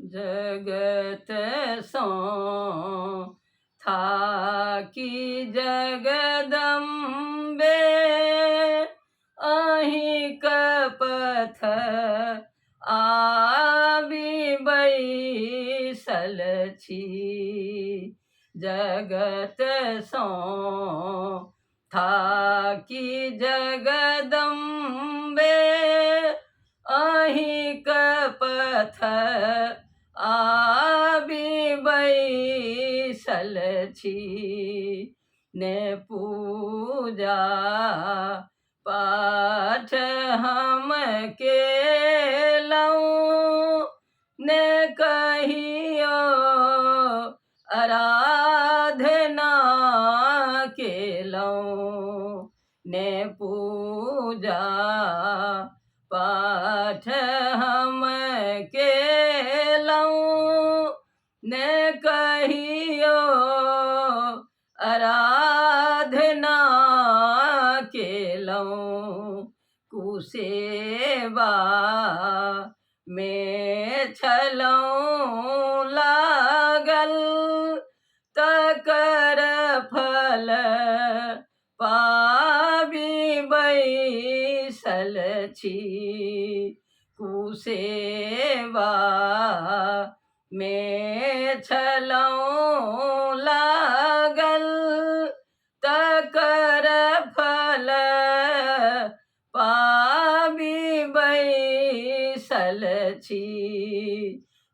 जगत सो थाकी जगदम्बे अहीं कपथ आबि बैसल छी। जगत सो थाकी जगदम्बे अहीं कपथ आबि बैसल छी। ने पूजा पाठ हम केलहुँ, ने कहियो आराधना केलहुँ। ने पूजा पाठ हम केलहुँ, ने कहियो आराधना केलहुँ। कुसेवा में छलहुँ लागल, तकर फल पाबि बैसल छी। कुसेवा में छलहुँ लागल, तकर फल पाबि बैसल छी।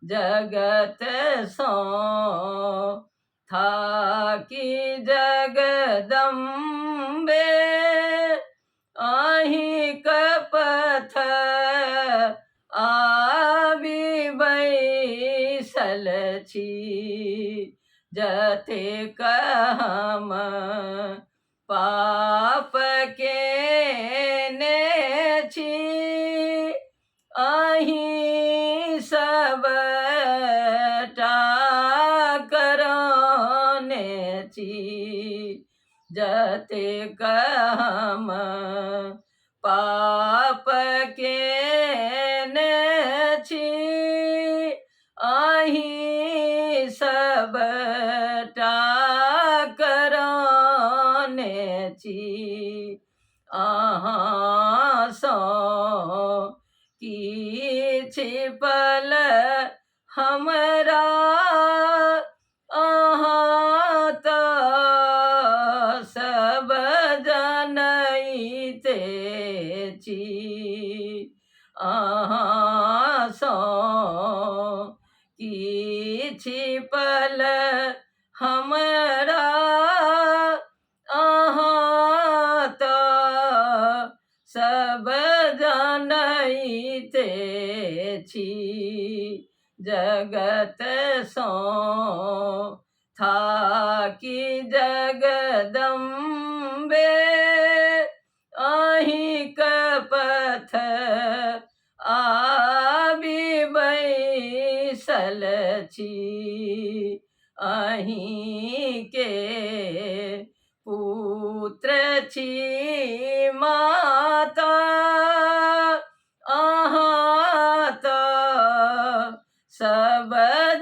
जगत सो थाकी जगदम्बे अहीं कपथ आबि बैसल छी। जतेक हम पाप केने छी, अहीं सबटा करने छी। जतेक हम पाप केने छी, अहीं सबटा करने छी। अहाँ सो की छिपल हमरा, अहाँ तऽ सब जनैते छी। अहाँ सो की छिपल हमरा, अहाँ तऽ सब जनैते छी। जगत सो थाकी जगदम्बे अहीं कपथ आबि बैसल छी। अहीं के पुत्र छी माता, अहाँ तऽ सब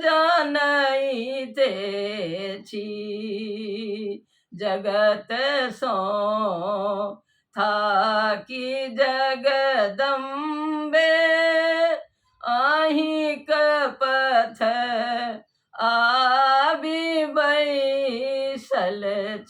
जनैते छी। जगत सो थाकी जगदम्बे अहीं कपथ आबि बैसल छी।